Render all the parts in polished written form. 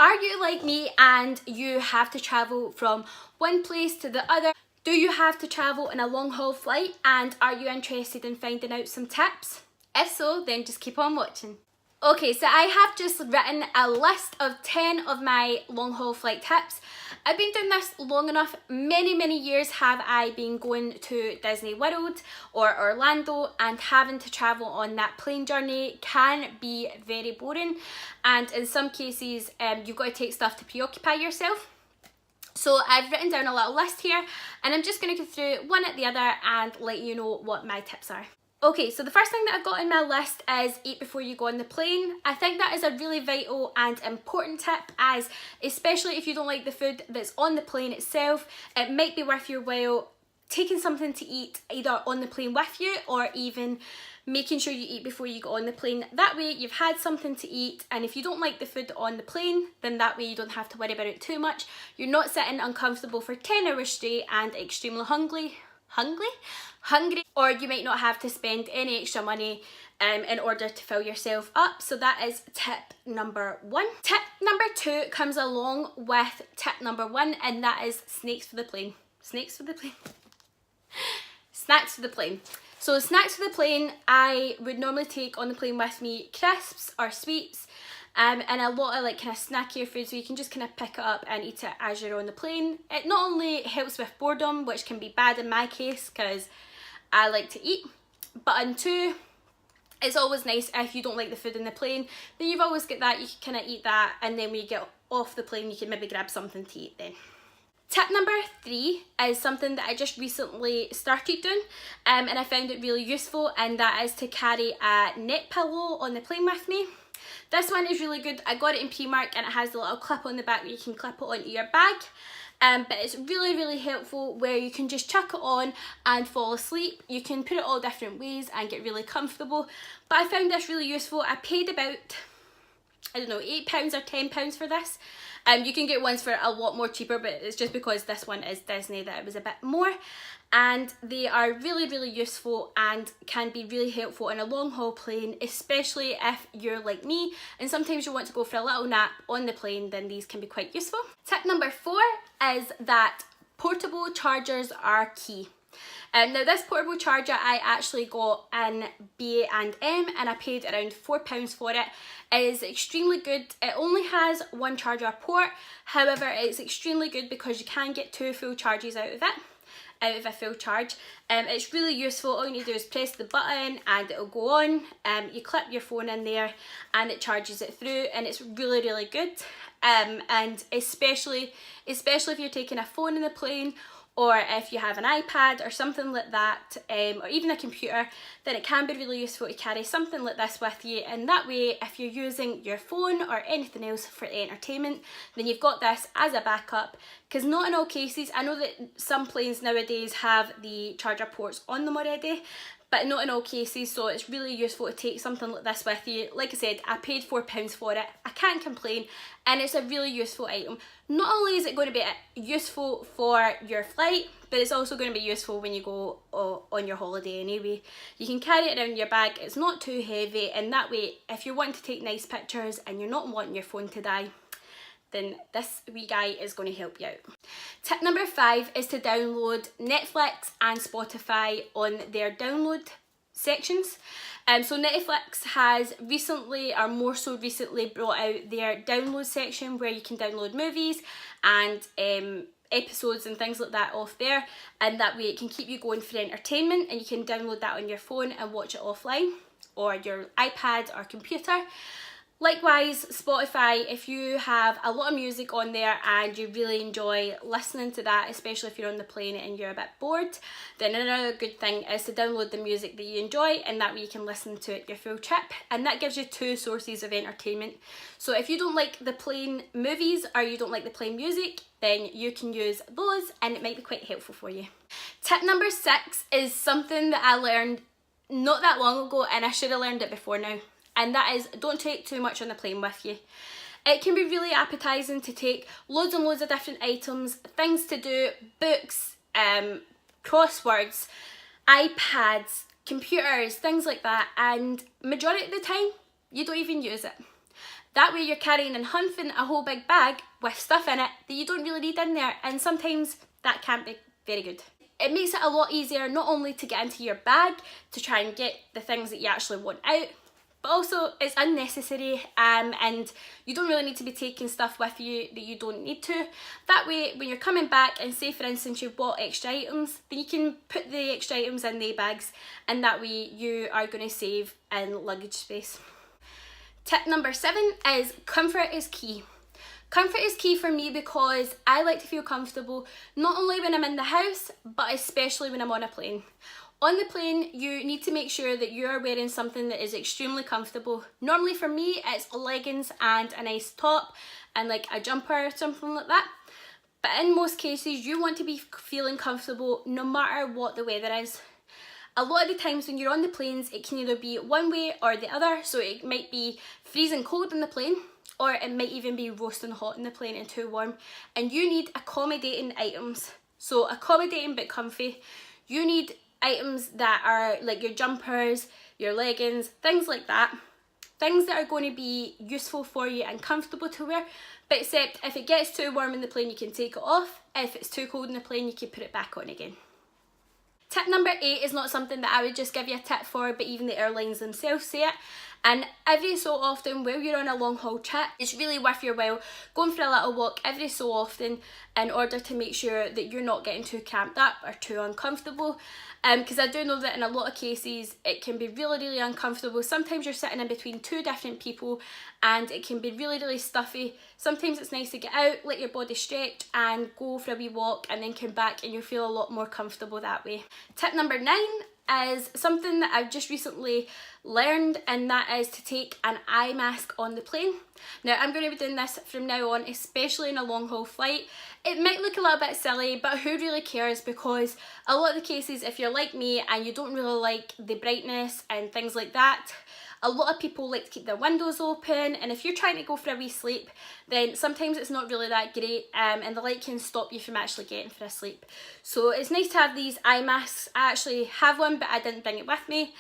Are you like me and you have to travel from one place to the other? Do you have to travel in a long haul flight, and are you interested in finding out some tips? If so, then just keep on watching. Okay, so I have just written a list of 10 of my long haul flight tips. I've been doing this long enough. Many years have I been going to Disney World or Orlando, and having to travel on that plane journey can be very boring, and in some cases you've got to take stuff to preoccupy yourself. So I've written down a little list here, and I'm just going to go through one at the other and let you know what my tips are. Okay, so the first thing that I've got in my list is eat before you go on the plane. I think that is a really vital and important tip, as especially if you don't like the food that's on the plane itself, it might be worth your while taking something to eat either on the plane with you, or even making sure you eat before you go on the plane. That way you've had something to eat, and if you don't like the food on the plane, then that way you don't have to worry about it too much. You're not sitting uncomfortable for 10 hours straight and extremely hungry, or you might not have to spend any extra money in order to fill yourself up. So that is tip number 1. Tip number 2 comes along with tip number 1, and that is snacks for the plane. Snacks for the plane. Snacks for the plane. So snacks for the plane, I would normally take on the plane with me crisps or sweets, and a lot of like kind of snackier food, so you can just kind of pick it up and eat it as you're on the plane. It not only helps with boredom, which can be bad in my case because I like to eat, but in 2, it's always nice if you don't like the food in the plane, then you've always got that, you can kind of eat that, and then when you get off the plane you can maybe grab something to eat then. Tip number 3 is something that I just recently started doing, and I found it really useful, and that is to carry a neck pillow on the plane with me. This one is really good. I got it in Primark, and it has the little clip on the back where you can clip it onto your bag. But it's really helpful, where you can just chuck it on and fall asleep. You can put it all different ways and get really comfortable. But I found this really useful. I paid about, I don't know, £8 or £10 for this. You can get ones for a lot more cheaper, but it's just because this one is Disney that it was a bit more. And they are really useful and can be really helpful in a long haul plane, especially if you're like me and sometimes you want to go for a little nap on the plane, then these can be quite useful. Tip number 4 is that portable chargers are key. Now this portable charger I actually got in B&M, and I paid around £4 for it. It is extremely good. It only has one charger port, however it's extremely good because you can get 2 full charges out of it. Out of a full charge. It's really useful. All you need to do is press the button and it'll go on. You clip your phone in there and it charges it through, and it's really good. And especially if you're taking a phone in the plane, or if you have an iPad or something like that, or even a computer, then it can be really useful to carry something like this with you, and that way if you're using your phone or anything else for entertainment, then you've got this as a backup. Because not in all cases, I know that some planes nowadays have the charger ports on them already, but not in all cases, so it's really useful to take something like this with you. Like I said, I paid £4 for it, I can't complain, and it's a really useful item. Not only is it going to be useful for your flight, but it's also going to be useful when you go on your holiday anyway. You can carry it around your bag, it's not too heavy, and that way if you're wanting to take nice pictures and you're not wanting your phone to die, then this wee guy is going to help you out. Tip number 5 is to download Netflix and Spotify on their download sections. So Netflix has recently, or more so recently, brought out their download section where you can download movies and episodes and things like that off there, and that way it can keep you going for entertainment, and you can download that on your phone and watch it offline, or your iPad or computer. Likewise, Spotify, if you have a lot of music on there and you really enjoy listening to that, especially if you're on the plane and you're a bit bored, then another good thing is to download the music that you enjoy, and that way you can listen to it your full trip, and that gives you 2 sources of entertainment. So if you don't like the plane movies or you don't like the plane music, then you can use those, and it might be quite helpful for you. Tip number 6 is something that I learned not that long ago, and I should have learned it before now. And that is, don't take too much on the plane with you. It can be really appetising to take loads and loads of different items, things to do, books, crosswords, iPads, computers, things like that, and majority of the time you don't even use it. That way you're carrying and humping a whole big bag with stuff in it that you don't really need in there, and sometimes that can't be very good. It makes it a lot easier not only to get into your bag to try and get the things that you actually want out, but also it's unnecessary, and you don't really need to be taking stuff with you that you don't need to. That way when you're coming back and say for instance you've bought extra items, then you can put the extra items in the bags, and that way you are going to save in luggage space. Tip number 7 is comfort is key. Comfort is key for me because I like to feel comfortable not only when I'm in the house, but especially when I'm on a plane. On the plane, you need to make sure that you're wearing something that is extremely comfortable. Normally for me, it's leggings and a nice top and like a jumper or something like that. But in most cases, you want to be feeling comfortable no matter what the weather is. A lot of the times when you're on the planes, it can either be one way or the other. So it might be freezing cold in the plane, or it might even be roasting hot in the plane and too warm. And you need accommodating items. So accommodating but comfy. You need items that are like your jumpers, your leggings, things like that. Things that are going to be useful for you and comfortable to wear, but except if it gets too warm in the plane, you can take it off. If it's too cold in the plane, you can put it back on again. Tip number 8 is not something that I would just give you a tip for, but even the airlines themselves say it. And every so often, while you're on a long haul trip, it's really worth your while going for a little walk every so often in order to make sure that you're not getting too cramped up or too uncomfortable. Because I do know that in a lot of cases it can be really uncomfortable. Sometimes you're sitting in between two different people and it can be really stuffy. Sometimes it's nice to get out, let your body stretch and go for a wee walk and then come back, and you'll feel a lot more comfortable that way. Tip number 9 is something that I've just recently learned, and that is to take an eye mask on the plane. Now I'm going to be doing this from now on, especially in a long haul flight. It might look a little bit silly, but who really cares, because a lot of the cases, if you're like me and you don't really like the brightness and things like that, a lot of people like to keep their windows open, and if you're trying to go for a wee sleep, then sometimes it's not really that great, and the light can stop you from actually getting for a sleep. So it's nice to have these eye masks. I actually have one, but I didn't bring it with me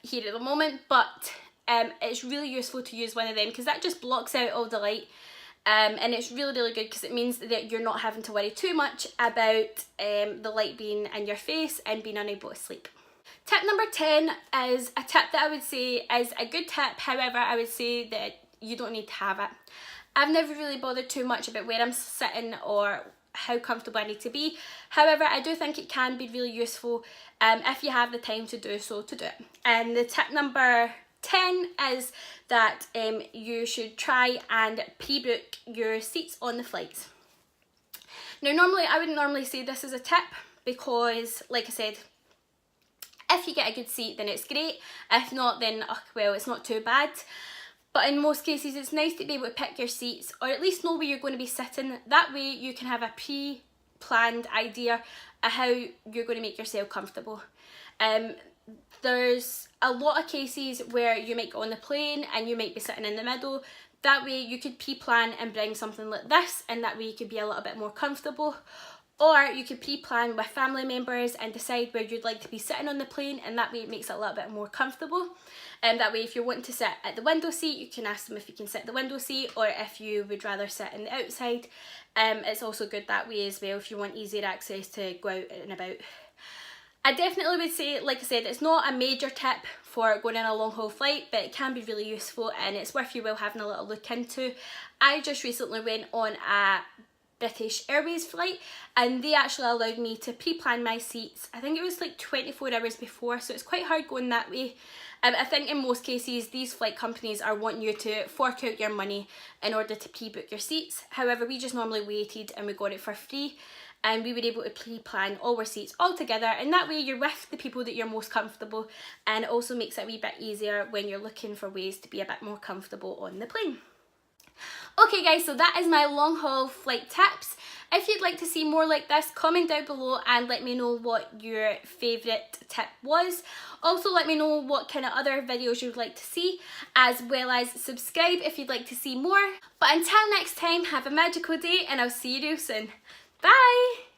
here at the moment, but it's really useful to use one of them because that just blocks out all the light. And it's really good because it means that you're not having to worry too much about the light being in your face and being unable to sleep. Tip number 10 is a tip that I would say is a good tip, however I would say that you don't need to have it. I've never really bothered too much about where I'm sitting or how comfortable I need to be. However, I do think it can be really useful if you have the time to do so, to do it. And the tip number 10 is that you should try and pre-book your seats on the flights. Now normally I wouldn't normally say this as a tip because, like I said, if you get a good seat then it's great, if not then well, it's not too bad. But in most cases it's nice to be able to pick your seats, or at least know where you're going to be sitting. That way you can have a pre-planned idea of how you're going to make yourself comfortable. There's a lot of cases where you might go on the plane and you might be sitting in the middle. That way you could pre-plan and bring something like this, and that way you could be a little bit more comfortable. Or you could pre-plan with family members and decide where you'd like to be sitting on the plane, and that way it makes it a little bit more comfortable. And that way if you're wanting to sit at the window seat, you can ask them if you can sit at the window seat, or if you would rather sit in the outside. It's also good that way as well if you want easier access to go out and about. I definitely would say, like I said, it's not a major tip for going on a long haul flight, but it can be really useful and it's worth your while having a little look into. I just recently went on a British Airways flight and they actually allowed me to pre-plan my seats. I think it was like 24 hours before, so it's quite hard going that way. I think in most cases these flight companies are wanting you to fork out your money in order to pre-book your seats. However, we just normally waited and we got it for free, and we were able to pre-plan all our seats all together, and that way you're with the people that you're most comfortable, and it also makes it a wee bit easier when you're looking for ways to be a bit more comfortable on the plane. Okay guys, so that is my long haul flight tips. If you'd like to see more like this, comment down below and let me know what your favourite tip was. Also let me know what kind of other videos you'd like to see, as well as subscribe if you'd like to see more. But until next time, have a magical day and I'll see you real soon. Bye!